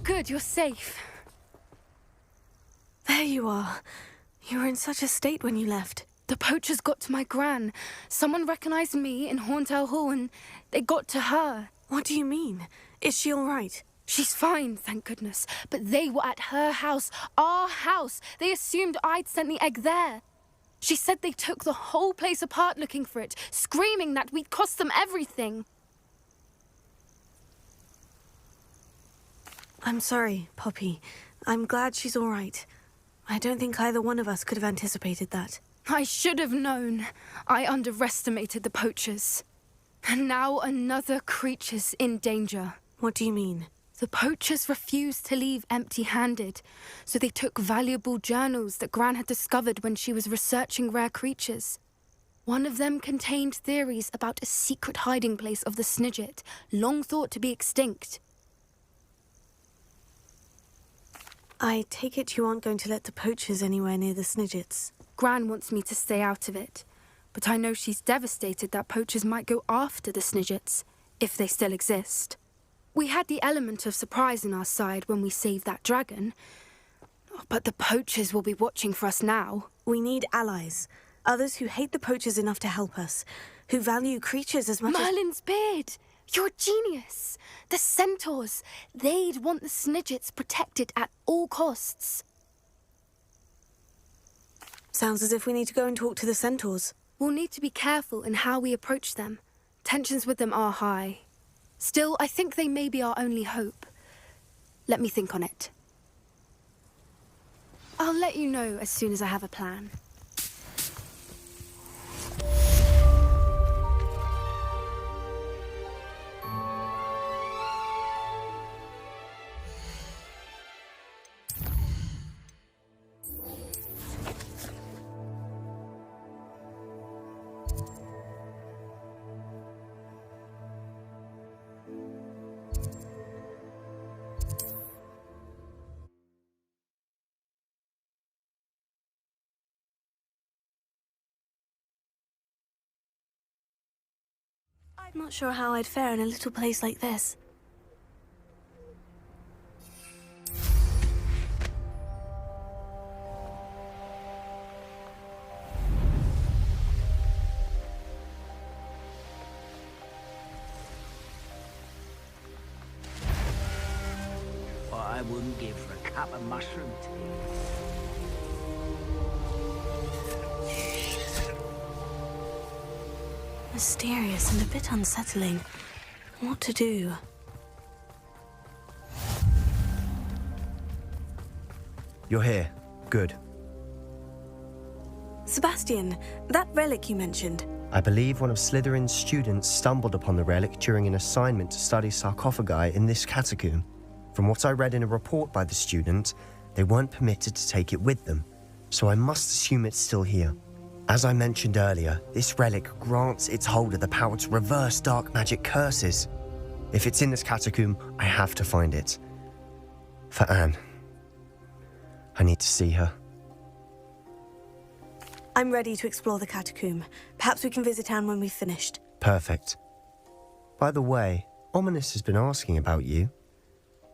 good, you're safe. There you are. You were in such a state when you left. The poachers got to my gran. Someone recognized me in Horntail Hall and they got to her. What do you mean? Is she all right? She's fine, thank goodness. But they were at her house, our house. They assumed I'd sent the egg there. She said they took the whole place apart looking for it, screaming that we'd cost them everything. I'm sorry, Poppy. I'm glad she's all right. I don't think either one of us could have anticipated that. I should have known. I underestimated the poachers. And now another creature's in danger. What do you mean? The poachers refused to leave empty-handed, so they took valuable journals that Gran had discovered when she was researching rare creatures. One of them contained theories about a secret hiding place of the Snidget, long thought to be extinct. I take it you aren't going to let the poachers anywhere near the Snidgets. Gran wants me to stay out of it, but I know she's devastated that poachers might go after the Snidgets, if they still exist. We had the element of surprise on our side when we saved that dragon, but the poachers will be watching for us now. We need allies. Others who hate the poachers enough to help us, who value creatures as much Merlin's beard! You're a genius! The centaurs! They'd want the Snidgets protected at all costs. Sounds as if we need to go and talk to the centaurs. We'll need to be careful in how we approach them. Tensions with them are high. Still, I think they may be our only hope. Let me think on it. I'll let you know as soon as I have a plan. I'm not sure how I'd fare in a little place like this. What I wouldn't give for a cup of mushroom tea. Mysterious and a bit unsettling. What to do? You're here. Good. Sebastian, that relic you mentioned. I believe one of Slytherin's students stumbled upon the relic during an assignment to study sarcophagi in this catacomb. From what I read in a report by the student, they weren't permitted to take it with them, so I must assume it's still here. As I mentioned earlier, this relic grants its holder the power to reverse dark magic curses. If it's in this catacomb, I have to find it. For Anne. I need to see her. I'm ready to explore the catacomb. Perhaps we can visit Anne when we've finished. Perfect. By the way, Ominous has been asking about you.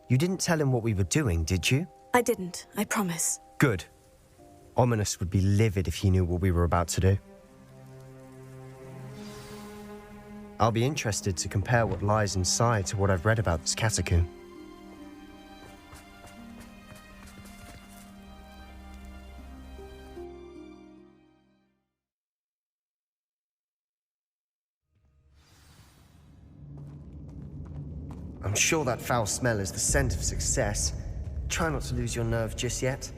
You didn't tell him what we were doing, did you? I didn't, I promise. Good. Ominous would be livid if he knew what we were about to do. I'll be interested to compare what lies inside to what I've read about this catacomb. I'm sure that foul smell is the scent of success. Try not to lose your nerve just yet.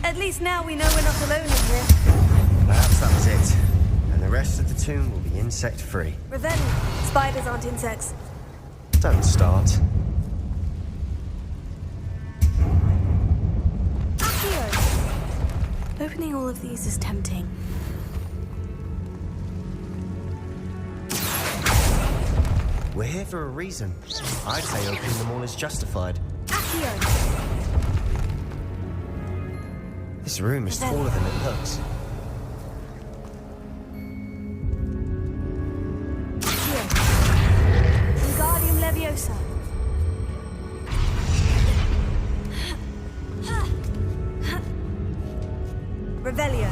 At least now we know we're not alone in here. Perhaps that was it. And the rest of the tomb will be insect-free. Revenge. Spiders aren't insects. Don't start. Accio! Opening all of these is tempting. We're here for a reason. I'd say opening them all is justified. Accio! This room is taller than it looks. Accio! Wingardium Leviosa! Revelio!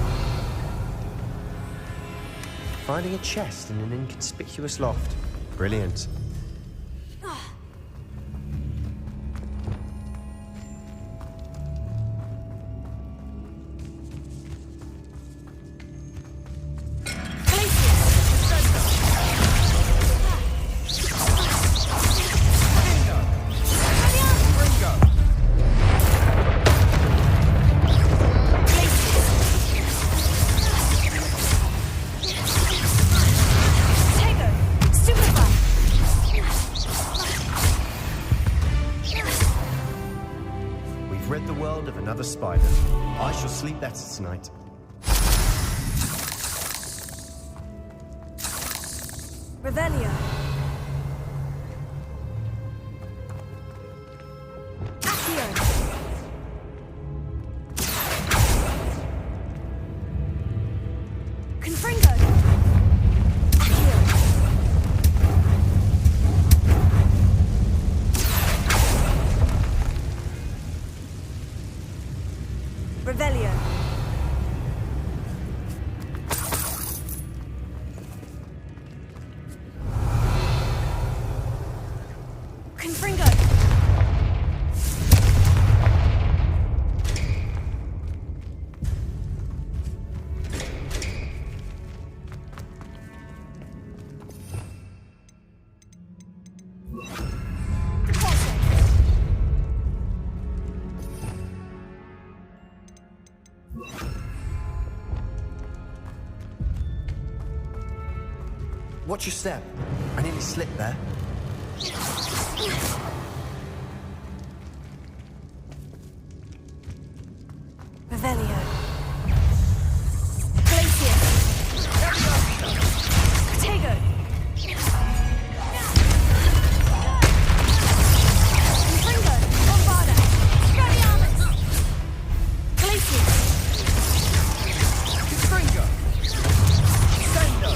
Finding a chest in an inconspicuous loft. Brilliant. Read the world of another spider. I shall sleep better tonight. Revelio! Accio! Confringo! Accio! Revelio. Confringo. Watch your step. I nearly slipped there. Revelio. Glacius. Protego. Confringo. Bombarda. Scradiamus. Glacius. Confringo. Sendo.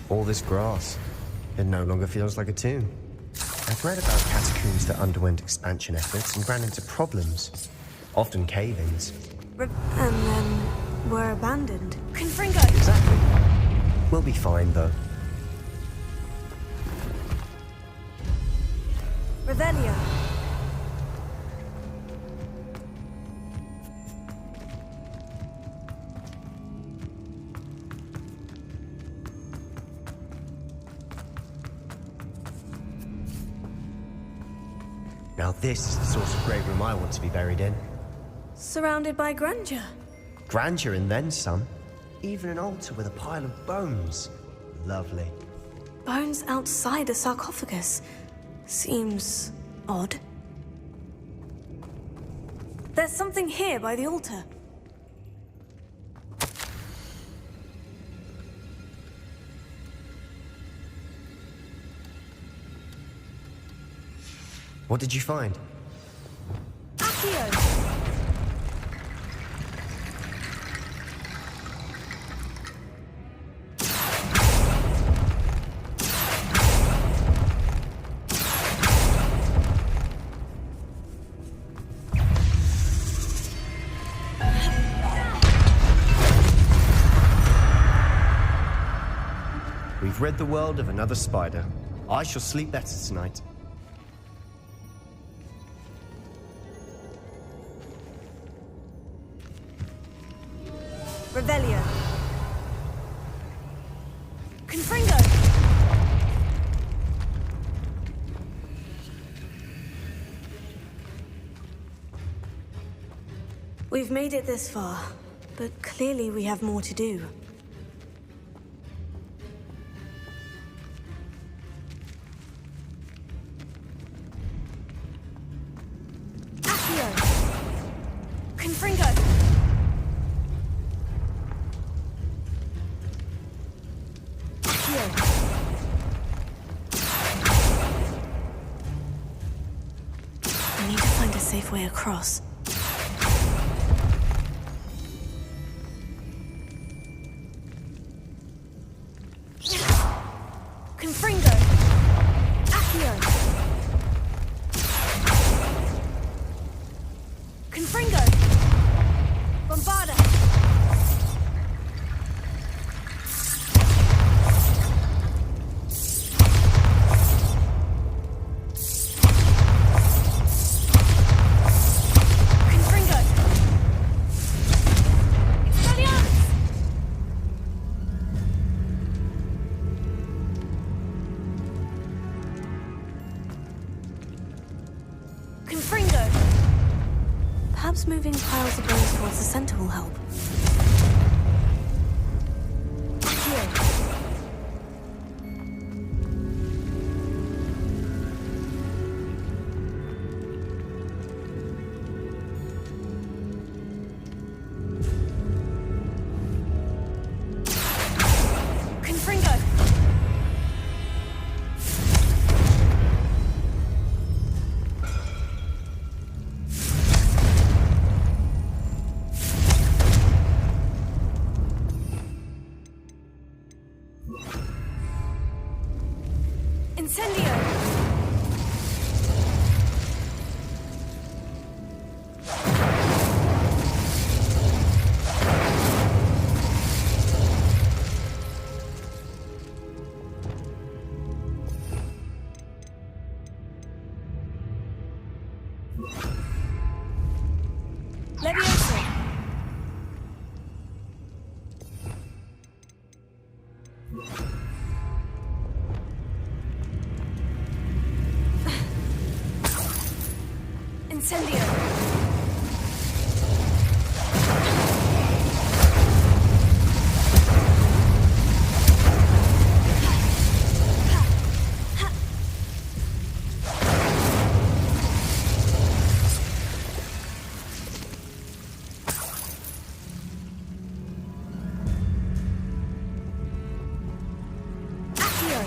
All this grass. It no longer feels like a tomb. I've read about catacombs that underwent expansion efforts and ran into problems. Often cave-ins. And then were abandoned. Confringo. Exactly. We'll be fine, though. Revelio. Now this is the sort of grave room I want to be buried in. Surrounded by grandeur. Grandeur and then some. Even an altar with a pile of bones. Lovely. Bones outside a sarcophagus. Seems odd. There's something here by the altar. What did you find? Accio! We've read the world of another spider. I shall sleep better tonight. Revelio. Confringo. We've made it this far, but clearly we have more to do. Accio. Confringo. I need to find a safe way across. Confringo! Accio! Confringo! Bombarda! Confringo! Expelliarmus! Confringo! Perhaps moving piles of bones towards the center will help. Accio! Confringo! Incendio! Levioso! Incendio! Accio!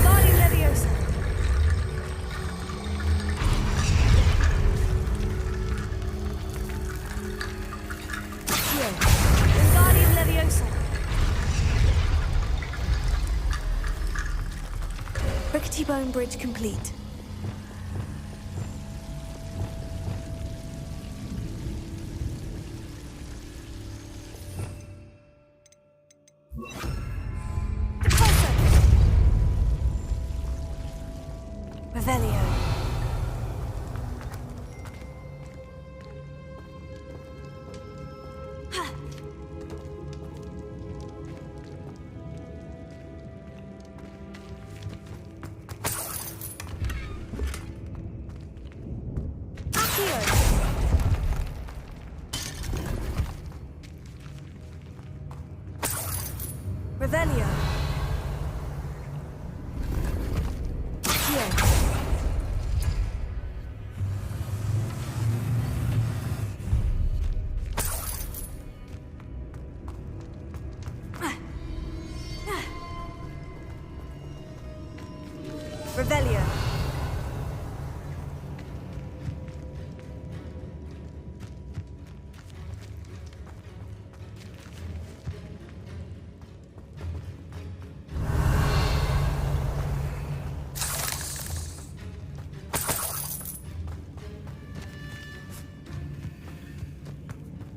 Body Leviosa! Accio! Wingardium Leviosa! Rickety Bone Bridge complete. Repulsor! Revelio! Ha! Accio! Revelio! Accio! Revelio!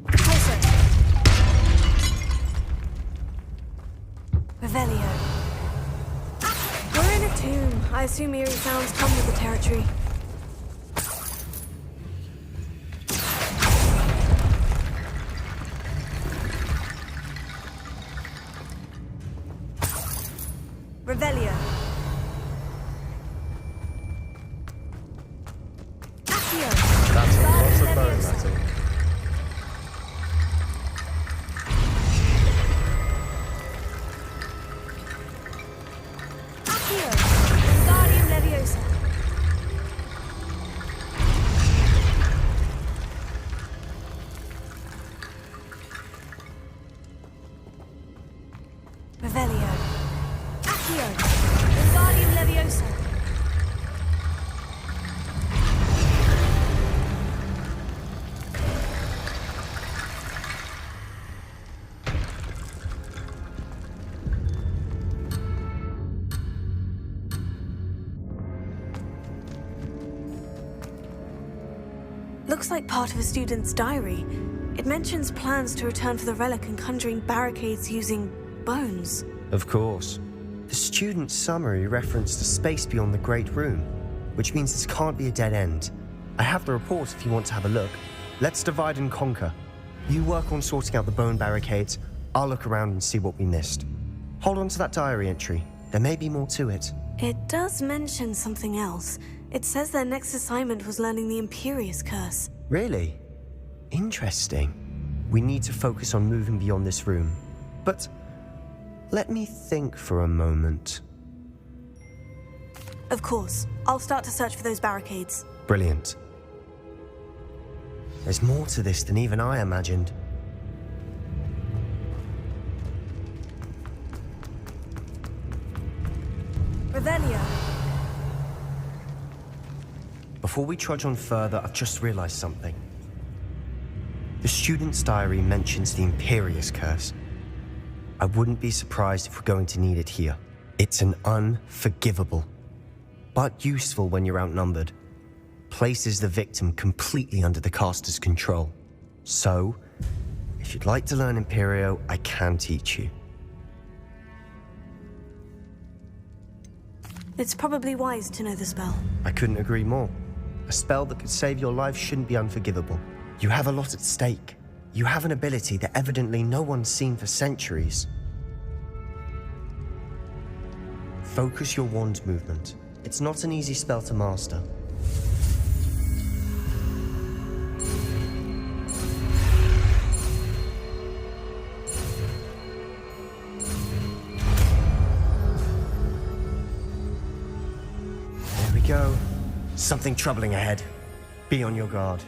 Repulsor! Revelio! We're in a tomb. I assume eerie sounds come with the territory. Revelio! Accio! That's a lot of bones, I think. looks like part of a student's diary. It mentions plans to return for the relic and conjuring barricades using bones. Of course. The student's summary referenced a space beyond the Great Room, which means this can't be a dead end. I have the report if you want to have a look. Let's divide and conquer. You work on sorting out the bone barricades. I'll look around and see what we missed. Hold on to that diary entry. There may be more to it. It does mention something else. It says their next assignment was learning the Imperious Curse. Really? Interesting. We need to focus on moving beyond this room. But let me think for a moment. Of course. I'll start to search for those barricades. Brilliant. There's more to this than even I imagined. Revelio. Before we trudge on further, I've just realized something. The student's diary mentions the Imperious Curse. I wouldn't be surprised if we're going to need it here. It's an unforgivable, but useful when you're outnumbered. Places the victim completely under the caster's control. So, if you'd like to learn Imperio, I can teach you. It's probably wise to know the spell. I couldn't agree more. A spell that could save your life shouldn't be unforgivable. You have a lot at stake. You have an ability that evidently no one's seen for centuries. Focus your wand movement. It's not an easy spell to master. There we go. Something troubling ahead. Be on your guard.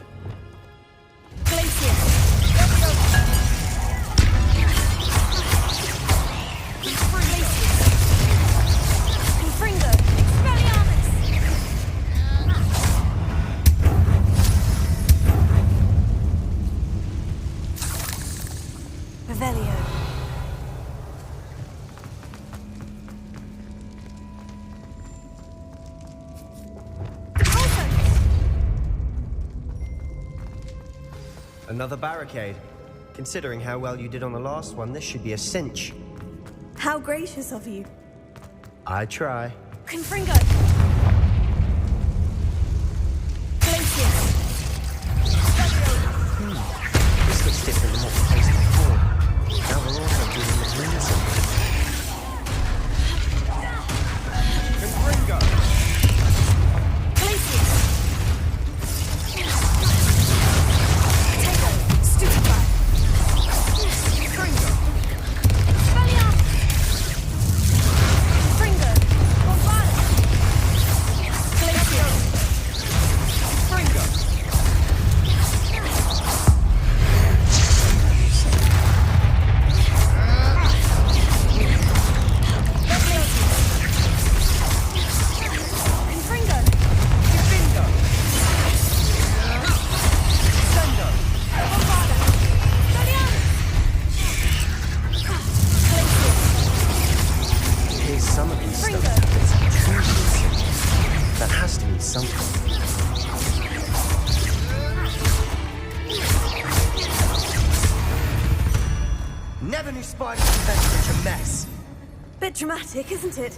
Another barricade. Considering how well you did on the last one, this should be a cinch. How gracious of you. I try. Confringo. This looks different than what we faced before. Now we're also dealing with reason. Confringo! Never knew spiders could make such a mess. Bit dramatic, isn't it?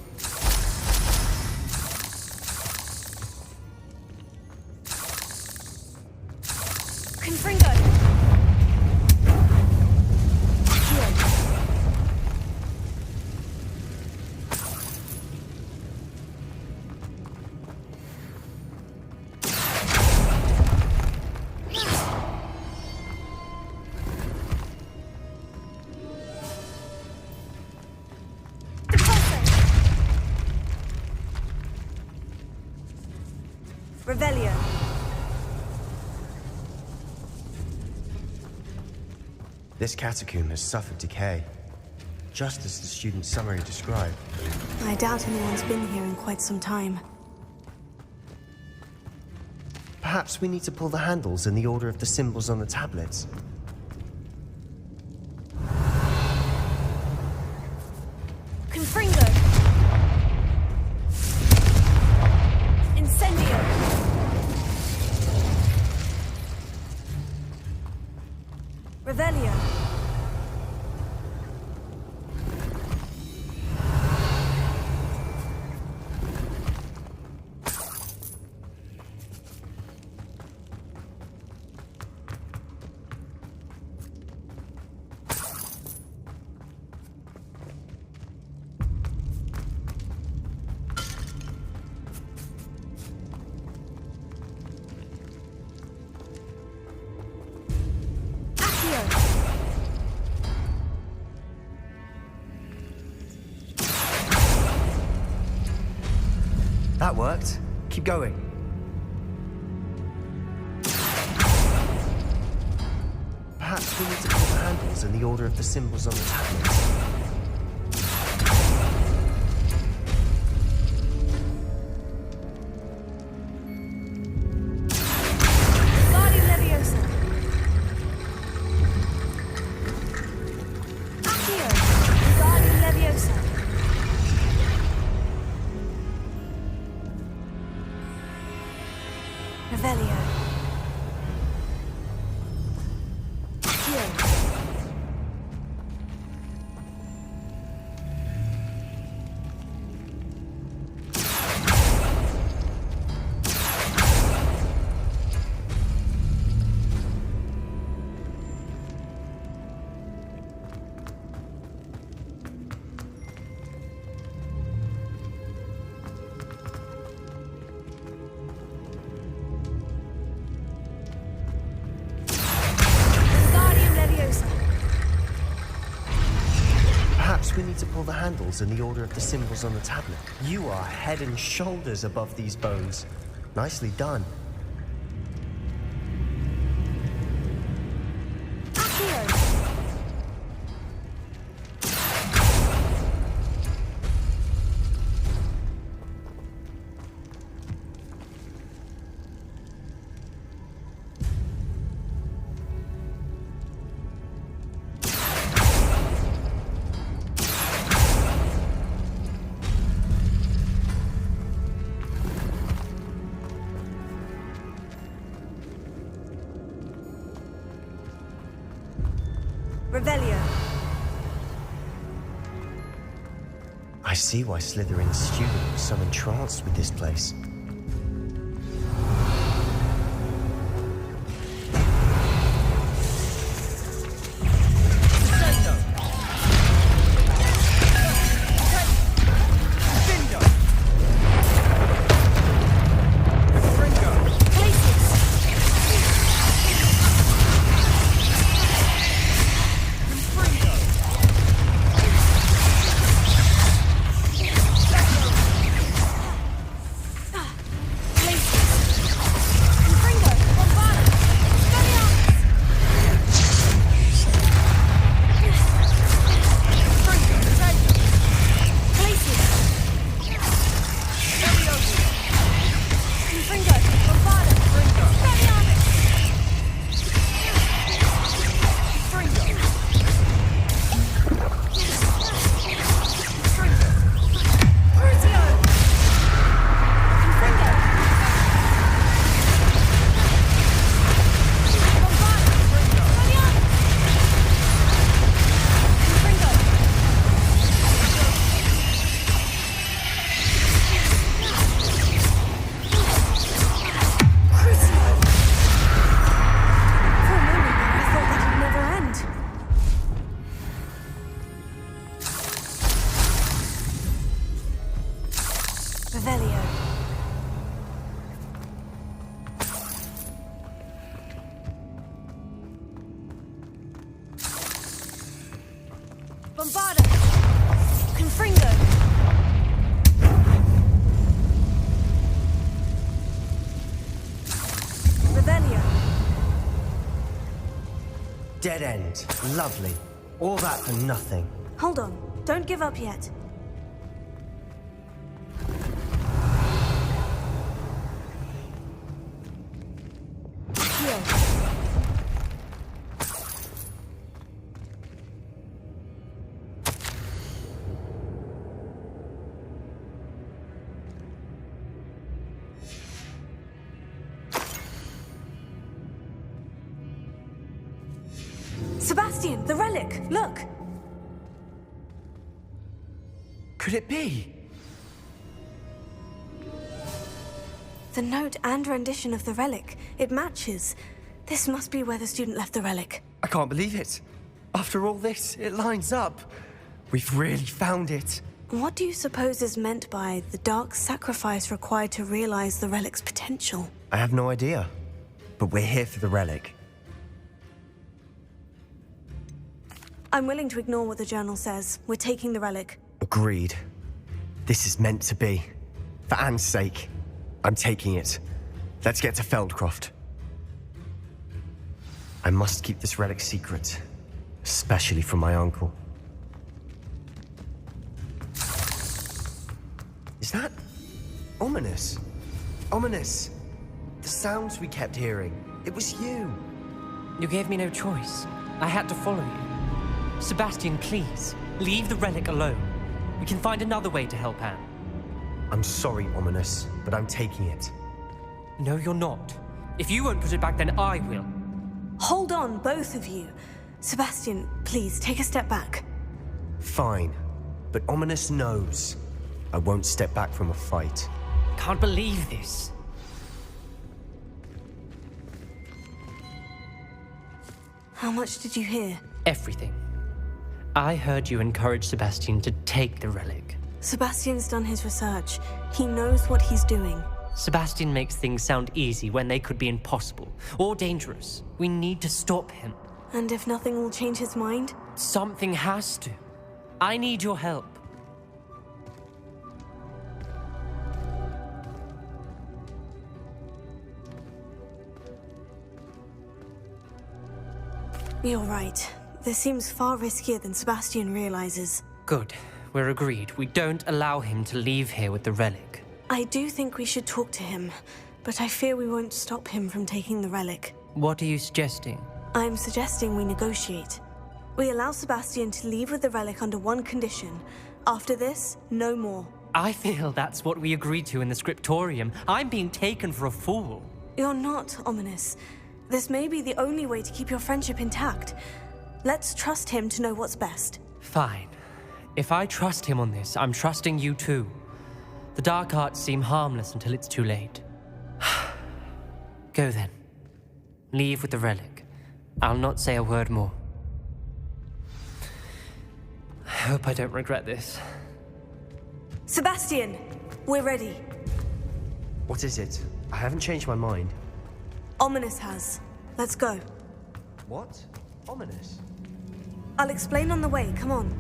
Confringo. Revelio. This catacomb has suffered decay, just as the student's summary described. I doubt anyone's been here in quite some time. Perhaps we need to pull the handles in the order of the symbols on the tablets. Confringo. Incendio. worked. Keep going. Perhaps we need to pull the handles in the order of the symbols on the tablet. We need to pull the handles in the order of the symbols on the tablet. You are head and shoulders above these bones. Nicely done. Revelio. I see why Slytherin's student was so entranced with this place. Dead end. Lovely. All that for nothing. Hold on. Don't give up yet. Here. Sebastian, the relic! Look! Could it be? The note and rendition of the relic. It matches. This must be where the student left the relic. I can't believe it. After all this, it lines up. We've really found it. What do you suppose is meant by the dark sacrifice required to realize the relic's potential? I have no idea. But we're here for the relic. I'm willing to ignore what the journal says. We're taking the relic. Agreed. This is meant to be. For Anne's sake. I'm taking it. Let's get to Feldcroft. I must keep this relic secret, especially from my uncle. Is that ominous? Ominous! The sounds we kept hearing. It was you. You gave me no choice. I had to follow you. Sebastian, please, leave the relic alone. We can find another way to help Anne. I'm sorry, Ominous, but I'm taking it. No, you're not. If you won't put it back, then I will. Hold on, both of you. Sebastian, please, take a step back. Fine, but Ominous knows. I won't step back from a fight. Can't believe this. How much did you hear? Everything. I heard you encourage Sebastian to take the relic. Sebastian's done his research. He knows what he's doing. Sebastian makes things sound easy when they could be impossible or dangerous. We need to stop him. And if nothing will change his mind? Something has to. I need your help. You're right. This seems far riskier than Sebastian realizes. Good. We're agreed. We don't allow him to leave here with the relic. I do think we should talk to him, but I fear we won't stop him from taking the relic. What are you suggesting? I'm suggesting we negotiate. We allow Sebastian to leave with the relic under one condition. After this, no more. I feel that's what we agreed to in the scriptorium. I'm being taken for a fool. You're not, Ominous. This may be the only way to keep your friendship intact. Let's trust him to know what's best. Fine. If I trust him on this, I'm trusting you too. The dark arts seem harmless until it's too late. Go then. Leave with the relic. I'll not say a word more. I hope I don't regret this. Sebastian! We're ready. What is it? I haven't changed my mind. Ominous has. Let's go. What? Ominous? I'll explain on the way. Come on.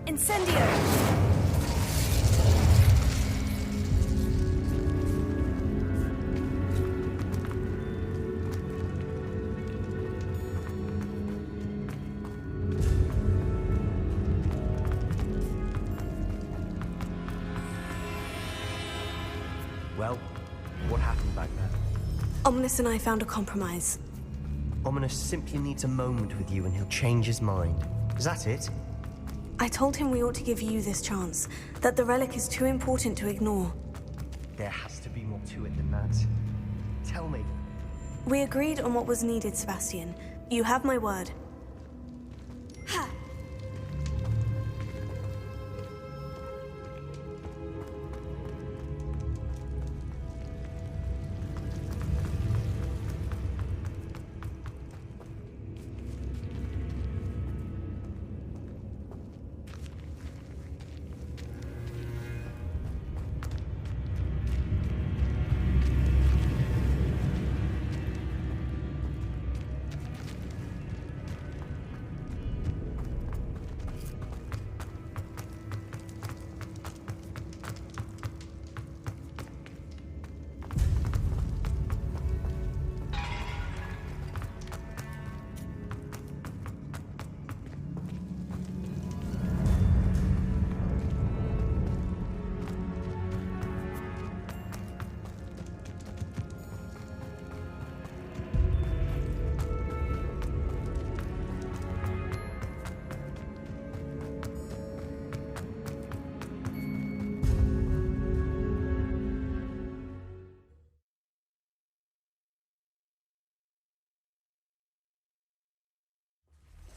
Incendio! Well, what happened back there? Ominous and I found a compromise. Ominous simply needs a moment with you and he'll change his mind. Is that it? I told him we ought to give you this chance, that the relic is too important to ignore. There has to be more to it than that. Tell me. We agreed on what was needed, Sebastian. You have my word. Ha!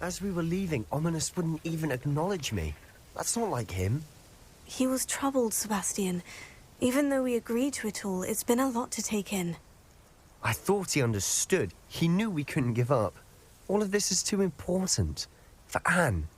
As we were leaving, Ominous wouldn't even acknowledge me. That's not like him. He was troubled, Sebastian. Even though we agreed to it all, it's been a lot to take in. I thought he understood. He knew we couldn't give up. All of this is too important. For Anne.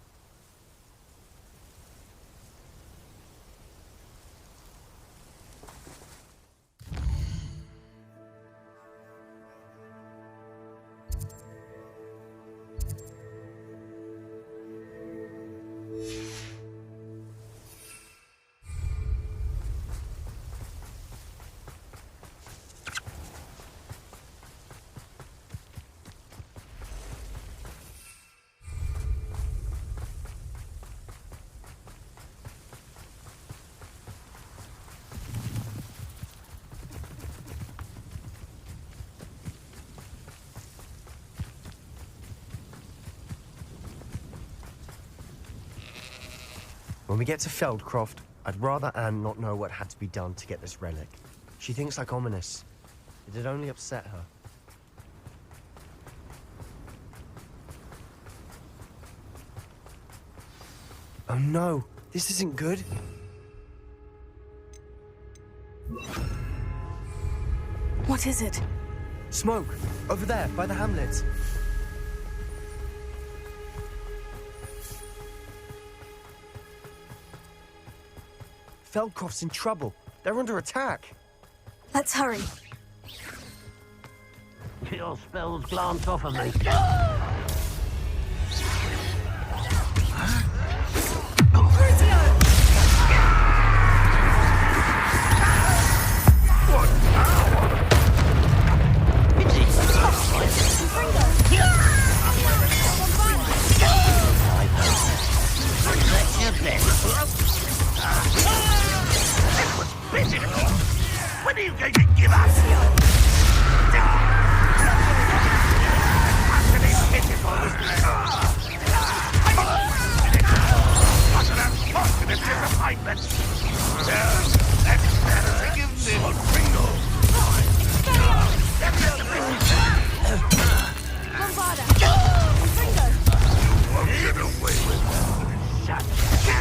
When we get to Feldcroft, I'd rather Anne not know what had to be done to get this relic. She thinks like ominous. It'd only upset her. Oh no, this isn't good. What is it? Smoke! Over there, by the hamlet. Feldcroft's in trouble. They're under attack. Let's hurry. Your spells glance off of me. When are you going to give up? What an unfortunate disappointment! That's better. Give me one Pringle. You won't get away with it. Shut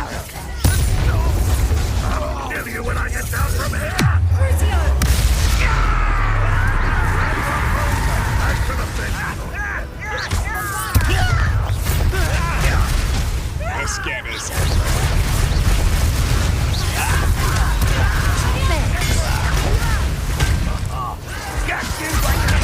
up. I'll kill you when I get down from here! I should have been. Let's get this over. Got you like a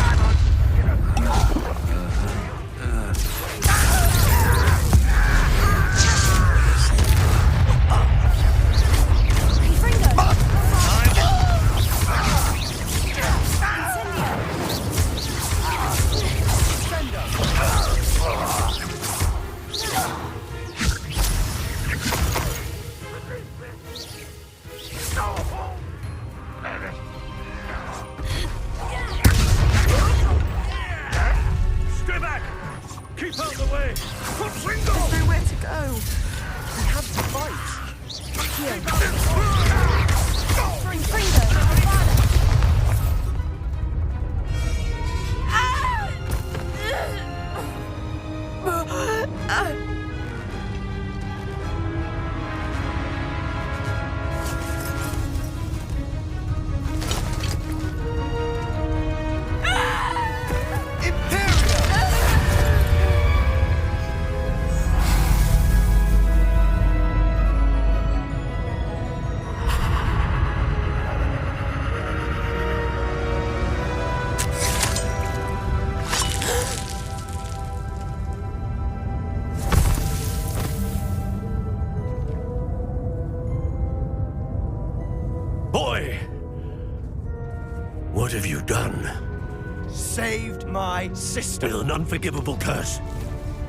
What have you done? Saved my sister. With an unforgivable curse.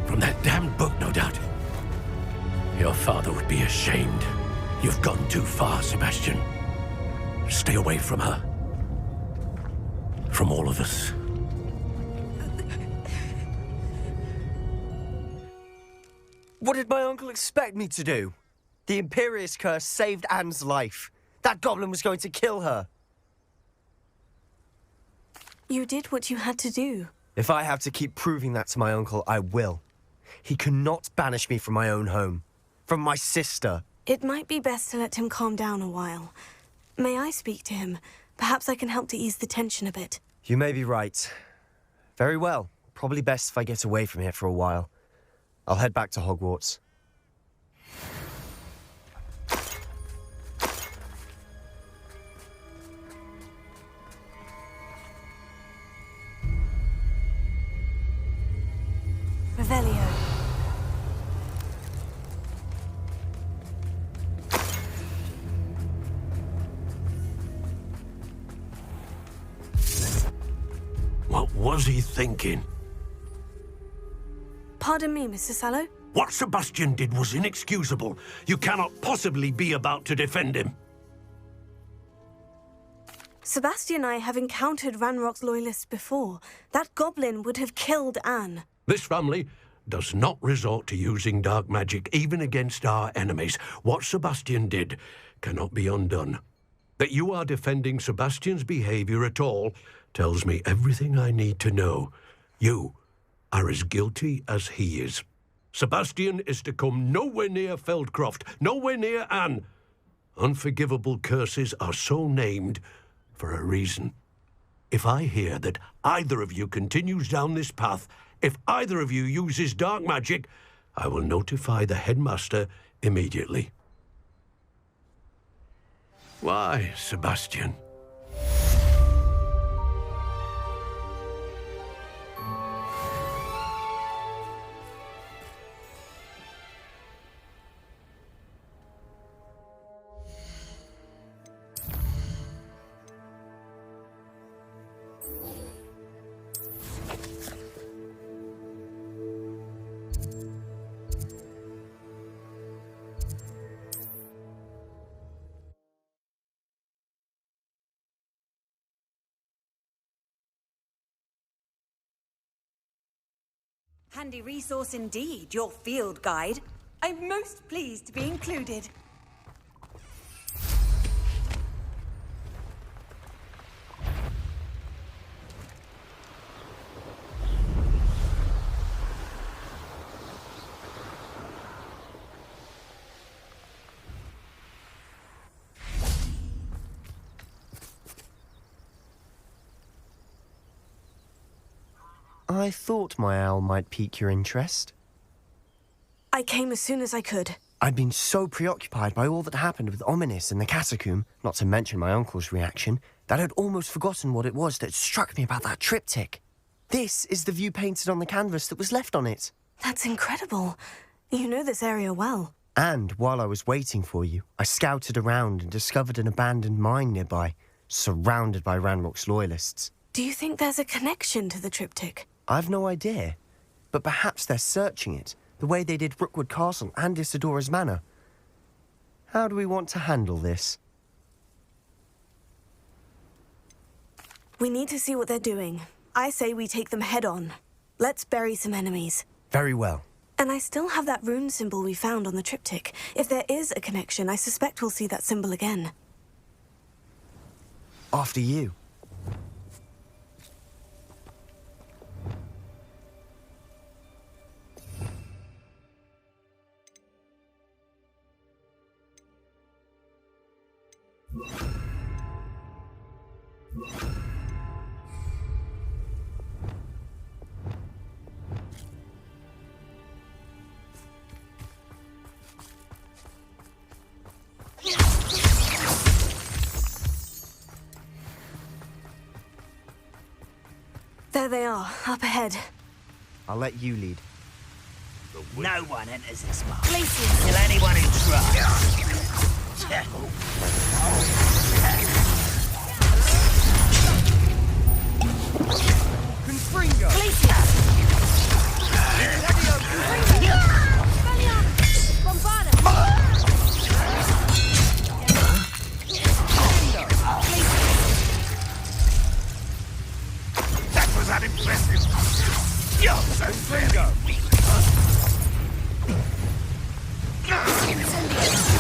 From that damned book, no doubt. Your father would be ashamed. You've gone too far, Sebastian. Stay away from her. From all of us. What did my uncle expect me to do? The Imperious curse saved Anne's life. That goblin was going to kill her. You did what you had to do. If I have to keep proving that to my uncle, I will. He cannot banish me from my own home. From my sister. It might be best to let him calm down a while. May I speak to him? Perhaps I can help to ease the tension a bit. You may be right. Very well. Probably best if I get away from here for a while. I'll head back to Hogwarts. Revelio. What was he thinking? Pardon me, Mr. Sallow. What Sebastian did was inexcusable. You cannot possibly be about to defend him. Sebastian and I have encountered Ranrock's loyalists before. That goblin would have killed Anne. This family does not resort to using dark magic even against our enemies. What Sebastian did cannot be undone. That you are defending Sebastian's behavior at all tells me everything I need to know. You are as guilty as he is. Sebastian is to come nowhere near Feldcroft, nowhere near Anne. Unforgivable curses are so named for a reason. If I hear that either of you continues down this path, if either of you uses dark magic, I will notify the headmaster immediately. Why, Sebastian? Handy resource indeed, your field guide. I'm most pleased to be included. I thought my owl might pique your interest. I came as soon as I could. I'd been so preoccupied by all that happened with Ominis in the catacomb, not to mention my uncle's reaction, that I'd almost forgotten what it was that struck me about that triptych. This is the view painted on the canvas that was left on it. That's incredible. You know this area well. And while I was waiting for you, I scouted around and discovered an abandoned mine nearby, surrounded by Ranrock's loyalists. Do you think there's a connection to the triptych? I've no idea, but perhaps they're searching it, the way they did Rookwood Castle and Isidora's Manor. How do we want to handle this? We need to see what they're doing. I say we take them head on. Let's bury some enemies. Very well. And I still have that rune symbol we found on the triptych. If there is a connection, I suspect we'll see that symbol again. After you. There they are, up ahead. I'll let you lead. No one enters this mark. Kill anyone who tries. Confringo! That was unimpressive. You're so very weak.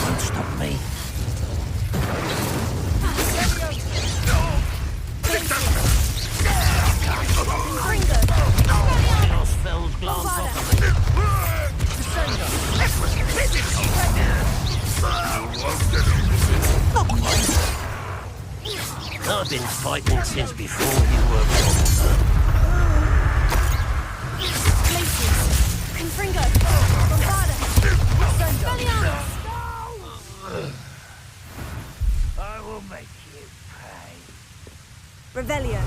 Won't stop me. Spells glance off of I've been fighting since before you were born. Confringo! I will make you pay. Revelio.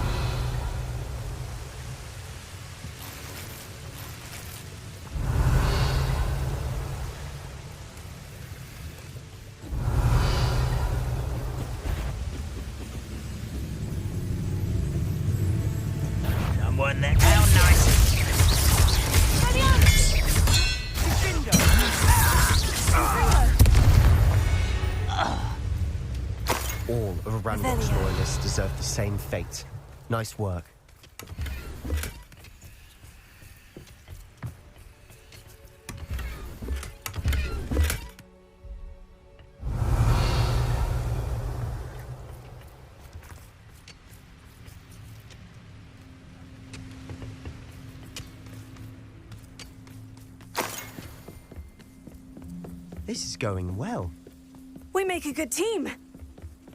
Someone that how nice. All of Ranrock's loyalists deserve the same fate. Nice work. This is going well. We make a good team.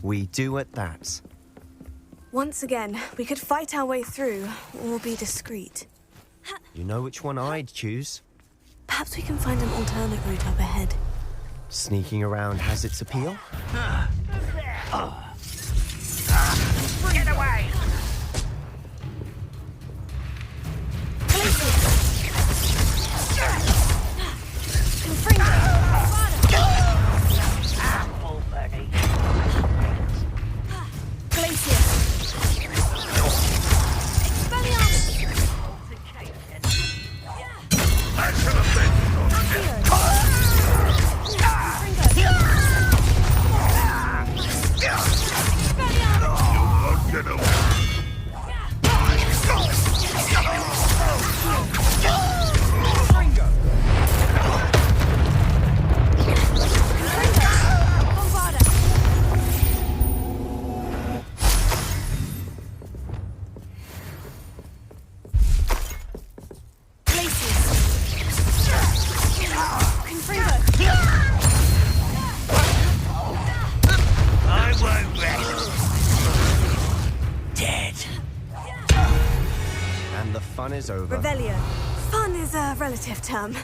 We do at that. Once again, we could fight our way through, or be discreet. You know which one I'd choose. Perhaps we can find an alternate route up ahead. Sneaking around has its appeal. Get away! Fun is over. Revelio. Fun is a relative term.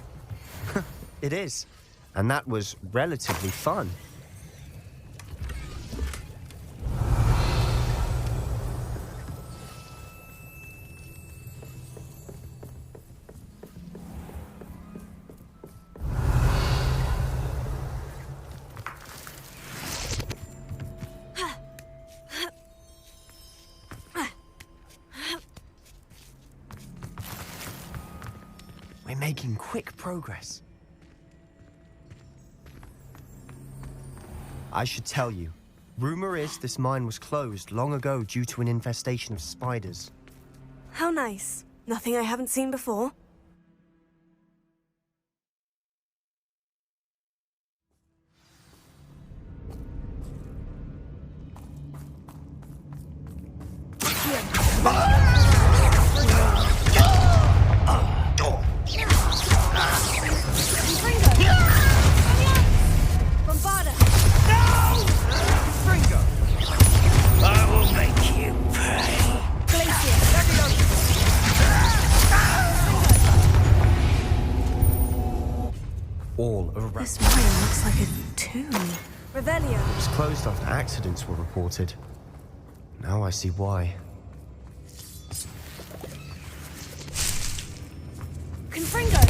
It is. And that was relatively fun. We're making quick progress. I should tell you, rumor is this mine was closed long ago due to an infestation of spiders. How nice. Nothing I haven't seen before. This mine looks like a tomb. Revelio. It was closed after accidents were reported. Now I see why. Confringo!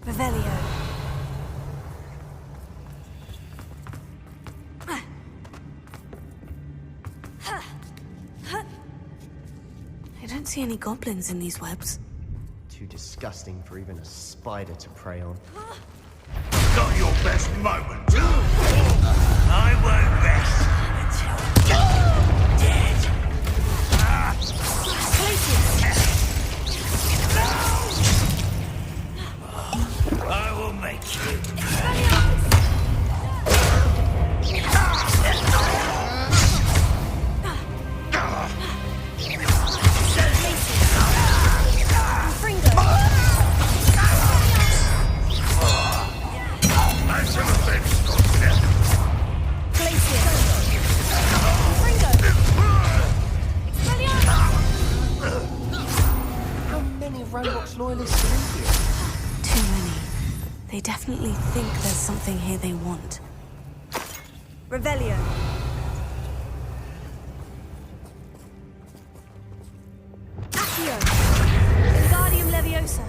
Revelio. I don't see any goblins in these webs. Too disgusting for even a spider to prey on. Got your best moment. I won't rest until you're dead. I will make you pay. Loyalists are in here. Too many. They definitely think there's something here they want. Revelio. Accio. Wingardium Leviosa.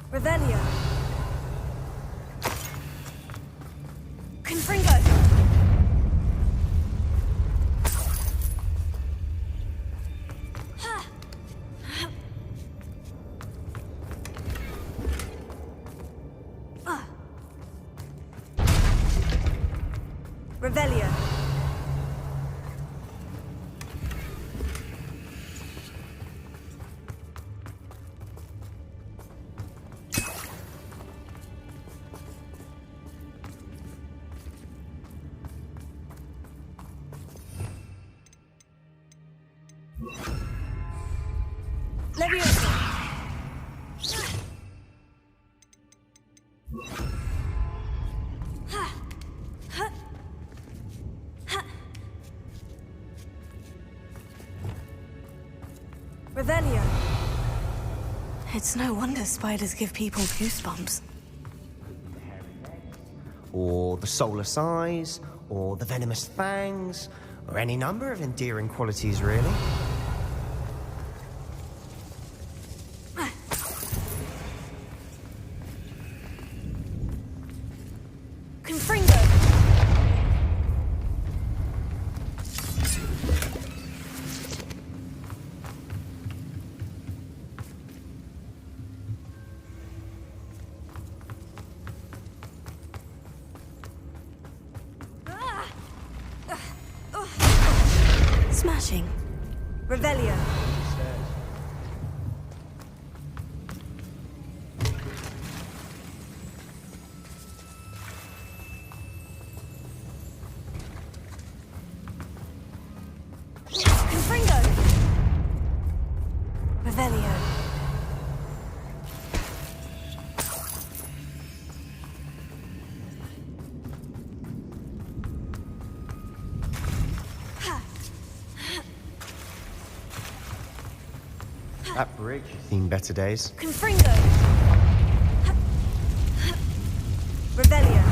Revelio. Confringo. Revelio. Leviosa! Revelio. It's no wonder spiders give people goosebumps. Or the solar size, or the venomous fangs, or any number of endearing qualities, really. Confringo! Smashing. Revelio. Confringo. Revelio. That bridge has seen better days. Confringo. Revelio.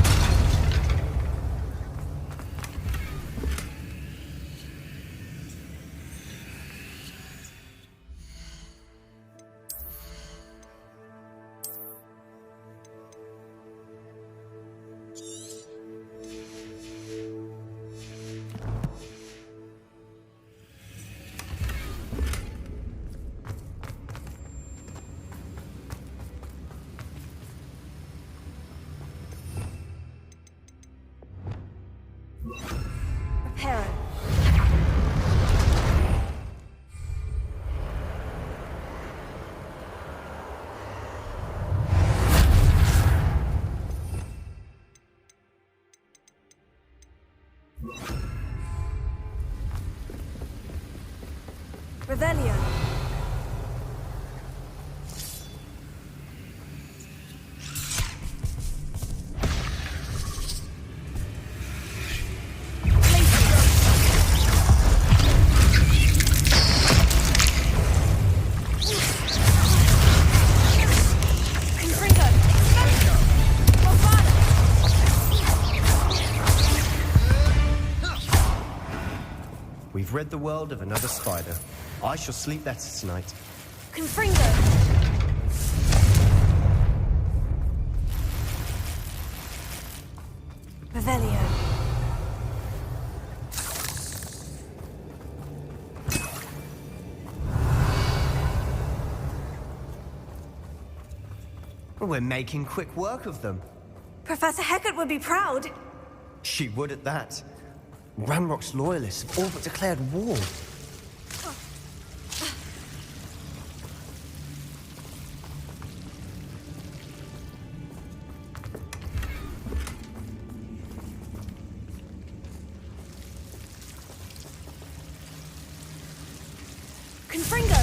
Reparo. Revelio. Confringo. Bofana. We've rid the world of another spider. I shall sleep better tonight. Confringo. Revelio. We're making quick work of them. Professor Hecat would be proud. She would at that. Ranrock's loyalists have all but declared war. Confringo.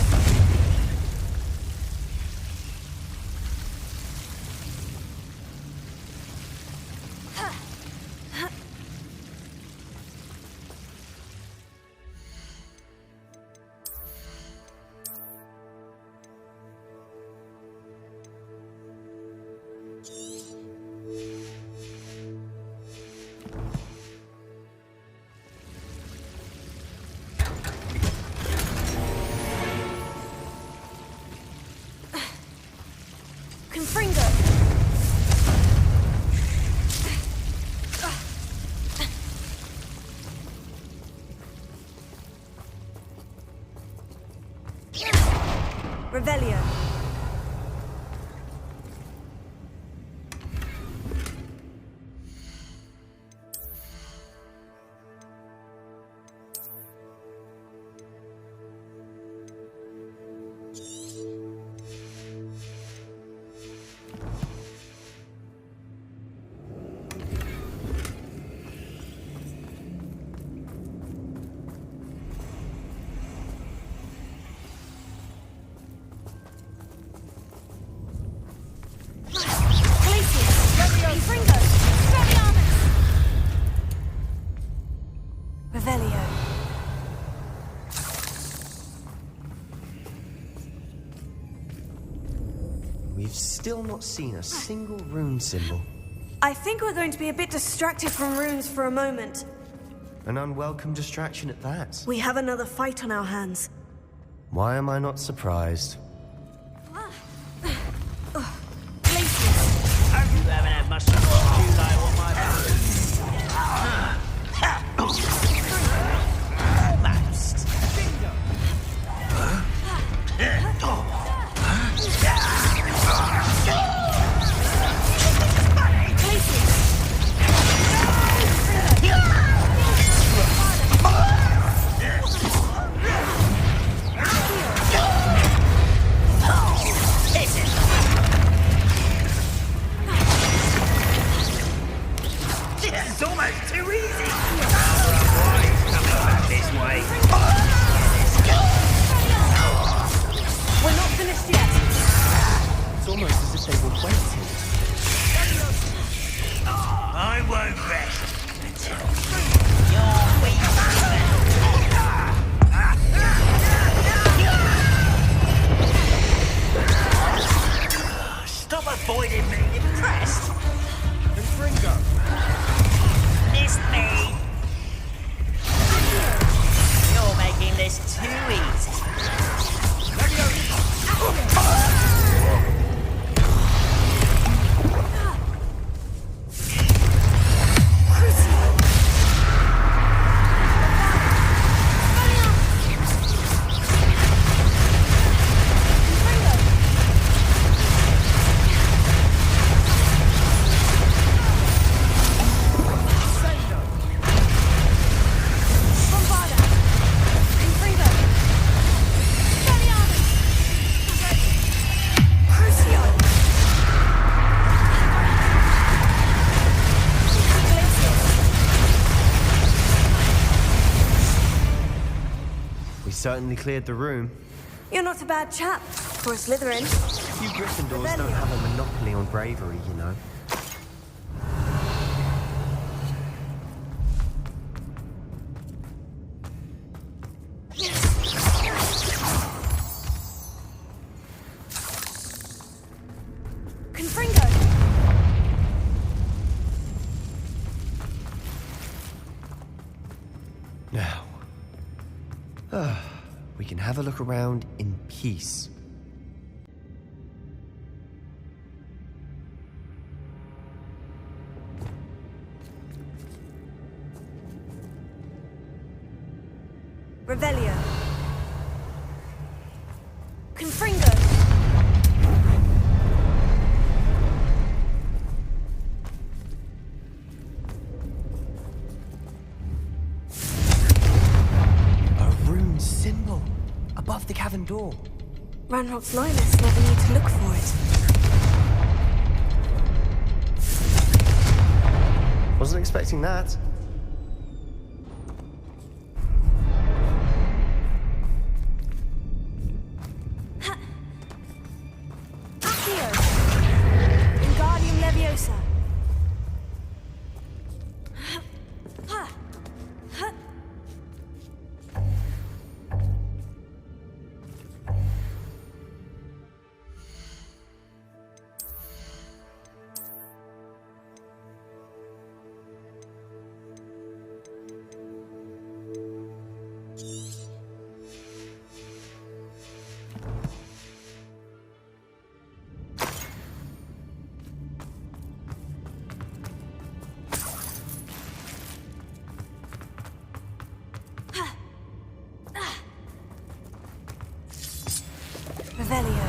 still not seen a single rune symbol. I think we're going to be a bit distracted from runes for a moment. An unwelcome distraction at that. We have another fight on our hands. Why am I not surprised? You haven't had much to do like what my It's almost too easy. This way. We're not finished yet. It's almost as if they were waiting. I won't rest until you're weak. Stop avoiding me, impressed? Confringo! Missed me. You're making this too easy. Certainly cleared the room. You're not a bad chap for a Slytherin. You Gryffindors don't have a monopoly on bravery, you know. Confringo! Now, we can have a look around in peace. Revelio. Confringo. Symbol above the cavern door. Ranrock's loyalists never need to look for it. Wasn't expecting that. Accio! Wingardium Leviosa. Revelio.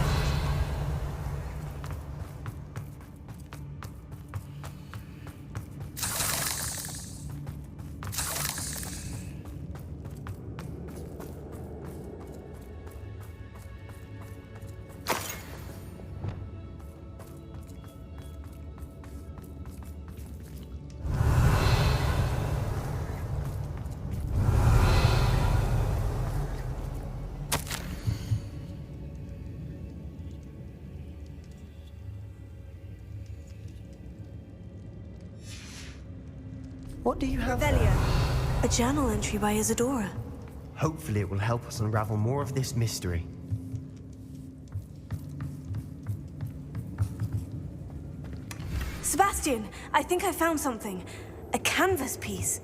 What do you have? Revelio. A journal entry by Isadora. Hopefully it will help us unravel more of this mystery. Sebastian, I think I found something. A canvas piece.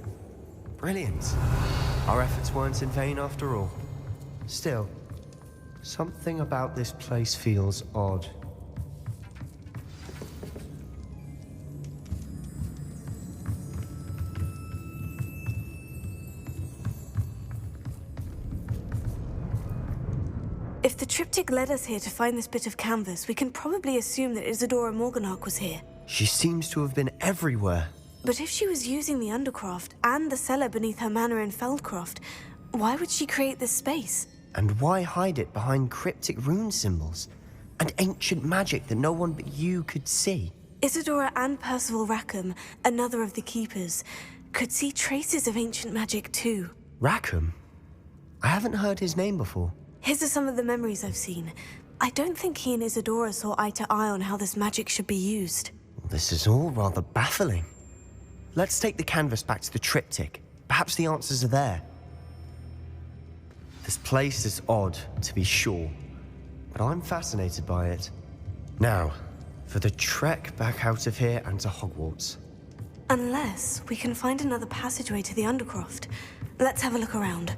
Brilliant. Our efforts weren't in vain after all. Still, something about this place feels odd. If the triptych led us here to find this bit of canvas, we can probably assume that Isadora Morganach was here. She seems to have been everywhere. But if she was using the Undercroft and the cellar beneath her manor in Feldcroft, why would she create this space? And why hide it behind cryptic rune symbols and ancient magic that no one but you could see? Isadora and Percival Rackham, another of the Keepers, could see traces of ancient magic too. Rackham? I haven't heard his name before. His are some of the memories I've seen. I don't think he and Isadora saw eye to eye on how this magic should be used. This is all rather baffling. Let's take the canvas back to the triptych. Perhaps the answers are there. This place is odd, to be sure, but I'm fascinated by it. Now, for the trek back out of here and to Hogwarts. Unless we can find another passageway to the Undercroft. Let's have a look around.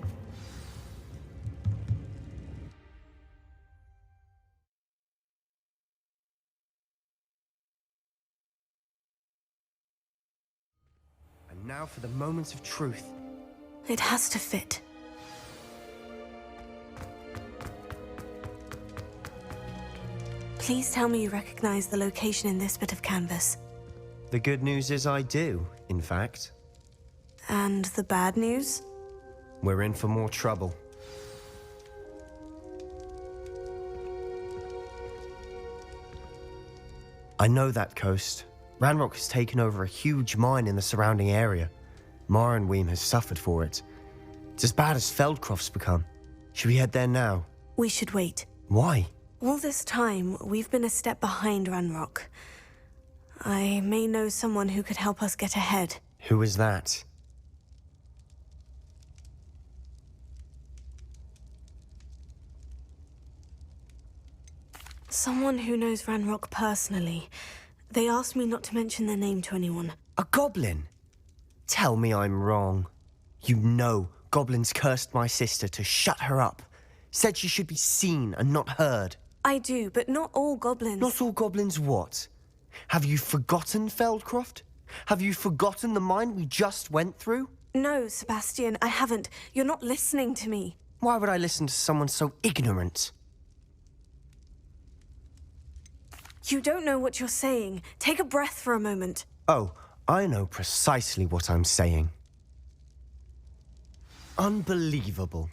And now for the moment of truth. It has to fit. Please tell me you recognize the location in this bit of canvas. The good news is I do, in fact. And the bad news? We're in for more trouble. I know that coast. Ranrock has taken over a huge mine in the surrounding area. Mornweem has suffered for it. It's as bad as Feldcroft's become. Should we head there now? We should wait. Why? All this time, we've been a step behind Ranrock. I may know someone who could help us get ahead. Who is that? Someone who knows Ranrock personally. They asked me not to mention their name to anyone. A goblin? Tell me I'm wrong. You know goblins cursed my sister to shut her up. Said she should be seen and not heard. I do, but not all goblins. Not all goblins what? Have you forgotten Feldcroft? Have you forgotten the mine we just went through? No, Sebastian, I haven't. You're not listening to me. Why would I listen to someone so ignorant? You don't know what you're saying. Take a breath for a moment. Oh, I know precisely what I'm saying. Unbelievable.